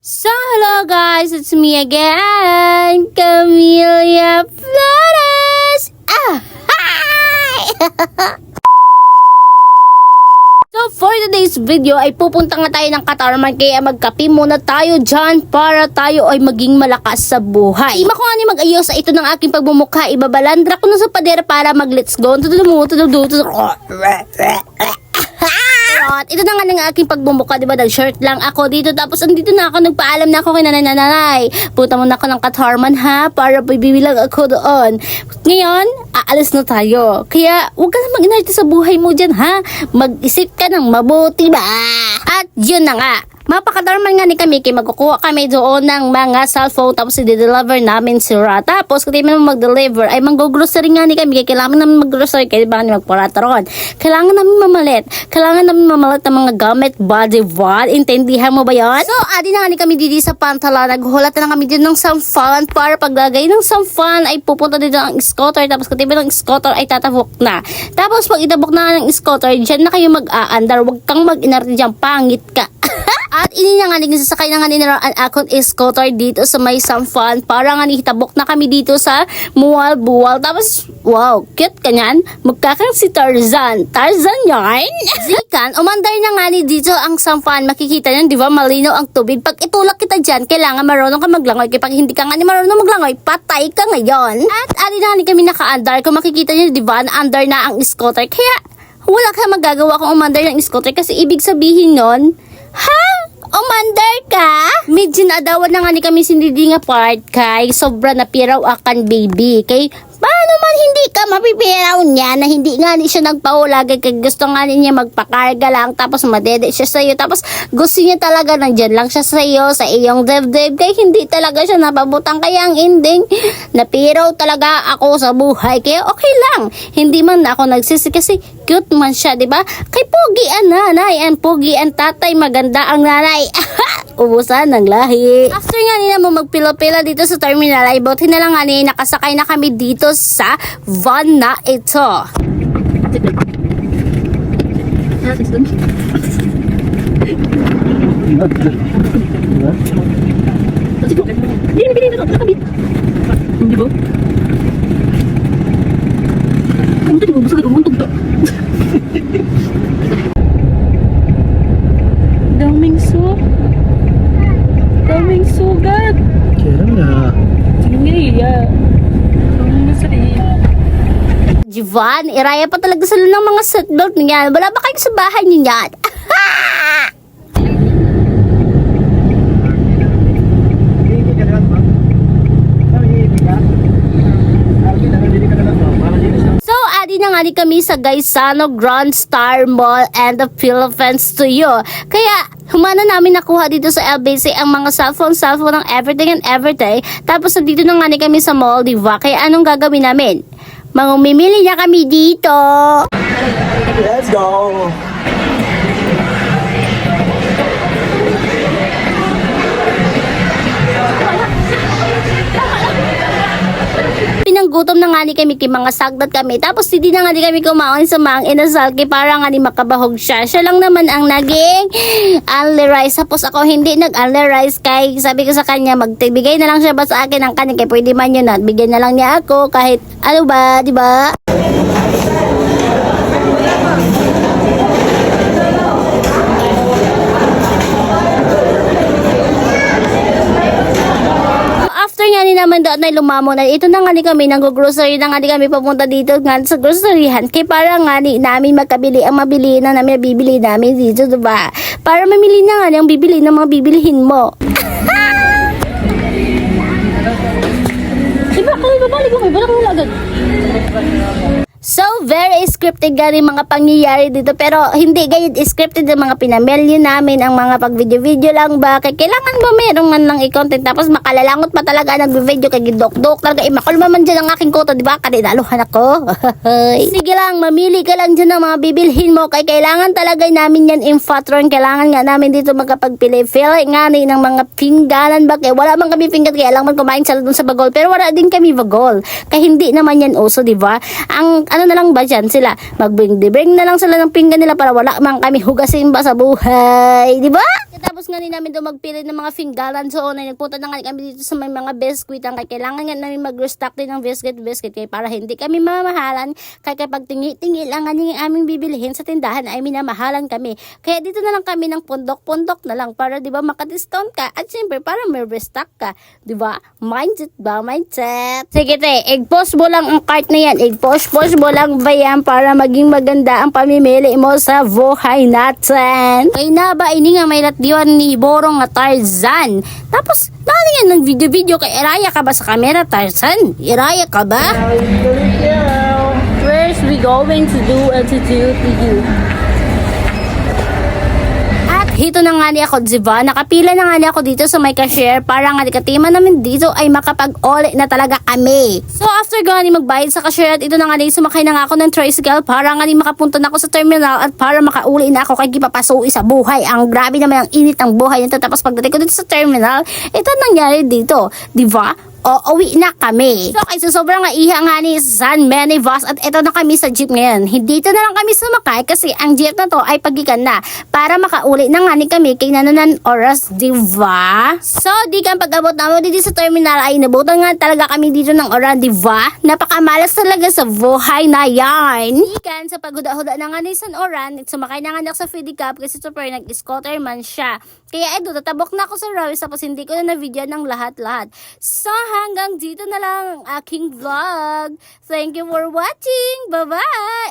So, hello guys, it's me again, Camelia Flores. Hi! So, for today's video ay pupunta nga tayo ng Katarman, kaya magkape muna tayo dyan para tayo ay maging malakas sa buhay. Ima ko nga ni mag-ayos sa ito ng aking pagbumukha, ibabalandra ko na sa pader para mag-let's go. Ito na nga ng aking pagbumuka, diba? Nag-shirt lang ako dito. Tapos andito na ako, nagpaalam na ako kay nanay. Punta muna ako ng Katarman ha, para bibilang ako doon. Ngayon, aalis na tayo. Kaya, huwag ka na mag-inarte sa buhay mo dyan ha. Mag-isip ka ng mabuti ba? At yun na nga. Mapakatarman nga ni Kamiki, magkukuha kami doon ng mga cellphone, tapos i-deliver namin sila. Tapos kung di mo mag-deliver, ay mag-grocery nga ni Kamiki. Kailangan namin mag-grocery, kaya ba namin magparataron. Kailangan namin mamalit ng mga gamit, body wall. Intindihan mo ba yan? So, adi na nga ni kami dito sa pantala. Naghulat na kami dito ng sampan para paglagay ng sampan ay pupunta dito ang scooter. Tapos kung di ng scooter ay tatavok na. Tapos pag itabok na ng scooter, dyan na kayo mag-aandar. Huwag kang mag-inarte dyan, pangit ka. At ini na nga nagsasakay na nga nila ang akong scooter dito sa may sampan para nga hitabok na kami dito sa Mual-Bual. Tapos, wow, cute ka niyan. Magkakang si Tarzan. Tarzan yan? Zikan, umanday na nga ni dito ang sampan. Makikita niyan, di ba, malinaw ang tubig. Pag itulak kita dyan, kailangan marunong ka maglangoy. Kapag hindi ka nga ni marunong maglangoy, patay ka ngayon. At ali na nga ni kami naka-andar. Kung makikita niyo, di ba, na-andar na ang scooter. Kaya, wala ka magagawa kung umandar ng scooter kasi ibig sabihin nun, ha? Umandar ka? Medyo naadawan na nga ni kami sindidi nga part kay sobra na piraw akan baby. Kay paano man hindi ka mapipiraw niya na hindi nga ni siya nagpaulagay kay gusto nga niya magpakarga lang tapos madede siya sa'yo. Tapos gusto niya talaga nandyan lang siya sa'yo sa iyong dibdib kay hindi talaga siya napabutang. Kaya ang ending napiraw talaga ako sa buhay. Kaya okay lang. Hindi man ako nagsisi kasi cute man siya, di ba? Kay pogi ang nanay and pogi ang tatay, maganda ang nanay. Ubusan ng lahi. After nga nila mo magpila-pila dito sa terminal, ay buti na lang nga nila nakasakay na kami dito sa van na ito. Hindi ba? Ano ito? Basta ka umuntog to. Daming sugat. Kaya nga. Sige ya. Daming masakit. Jivan, iraya pa talaga sila ng mga seatbelt niya. Wala ba kayo sa bahay niyo yan? So, adi na nga ni kami sa Gaisano Grand Star Mall and the Philippines Studio. Kaya, humana namin nakuha dito sa LBC ang mga cellphone ng everything and everyday. Tapos, nandito na nga ni kami sa mall, diba? Kaya, anong gagawin namin? Mangumimili na kami dito. Let's go! Pinanggutom na nga ni kami kay mga sagdat kami. Tapos hindi na nga ni kami kumain sa mga inasal kay para nga ni makabahog siya. Siya lang naman ang naging only rice. Tapos ako hindi nag-only rice kay sabi ko sa kanya magbigay na lang siya ba sa akin ang kanin kay pwede man yun at bigyan na lang niya ako kahit ano ba, di ba? Nga ni naman doon ay lumamo na ito na nga ni kami nag-grocery na nga ni kami papunta dito nga sa groceryhan kay para nga ni namin magkabili ang mabili na namin bibili namin dito, diba? Para mamili na nga ni ang bibili ng mga bibilihin mo. Diba? Kaya babalik mo, iba lang agad. So, very scripted gani mga pangyayari dito. Pero, hindi ganyan scripted ang mga pinamelyo namin. Ang mga pag-video-video lang ba. Kaya kailangan ba meron man lang i-content. Tapos, makalalangot pa talaga nag-video. Kaya gidok-dok talaga. Makulma man dyan ang aking koto. Diba? Kaninaluhan ako. Sige lang, mamili ka lang dyan ng mga bibilhin mo. Kaya kailangan talaga namin yan infotron. Kailangan nga namin dito magkapagpili. Feel nga ni ng mga pingganan ba. Kaya wala man kami pinggan. Kaya lang man kumain sa doon sa bagol. Pero wala din kami bagol. Kaya hindi naman yan uso, diba? Ang ano na lang ba dyan sila? Magbring-bring na lang sila ng pinggan nila para wala man kami hugasin ba sa buhay. Di ba? Tapos nga namin doon magpili ng mga finggalan. So, nagpunta na nga kami dito sa may mga biscuit. Ang kailangan nga namin mag-restock din ng biscuit kaya para hindi kami mamahalan. Kaya kapag tingi-tingi lang nga yung aming bibilihin sa tindahan ay minamahalan kami. Kaya dito na lang kami ng pundok-pundok na lang para di ba makadiscount ka. At siyempre para may restock ka. Di ba? Mindset ba? Mindset. Sige te, i-post mo lang ang cart na yan. I-post mo lang ba yan para maging maganda ang pamimili mo sa buhay natin. Kaya na ba ini nga may latdiwan ni Borong nga Tarzan. Tapos, dali nga ng video-video kay Iraya ka ba sa camera, Tarzan? Iraya ka ba? First, we going to do attitude to you. At hito na nga ni ako, diba? Nakapila na nga ni ako dito sa may cashier para nga katima namin dito ay makapag-uli na talaga kami. So after nga ni magbayad sa cashier at ito na nga ni sumakay na nga ako ng tricycle para nga ni makapunta na ako sa terminal at para makauli na ako kay gipapasuwi sa buhay. Ang grabe naman ang init ng buhay nito. Tapos pagdating ko dito sa terminal, ito nangyari dito, diba? O, uwi na kami. So, kaysa sobrang iha nga ni San Menivas at eto na kami sa jeep ngayon. Dito na lang kami sumakay kasi ang jeep na to ay pagikan na para makauli na nga ni kami kay nananan oras, diba? So, di kang pag-abot namin dito sa terminal ay nabutan nga talaga kami dito ng oras, diba? Napakamalas talaga sa buhay na yan. Ikan sa paghuda-huda na nga ni San Oran, sumakay na nga sa pedicab kasi super nag-scooter man siya. Kaya eto, tatabok na ako sa Rawis tapos hindi ko na na-video ng lahat-lahat. So, hanggang dito na lang ang aking vlog. Thank you for watching. Bye-bye!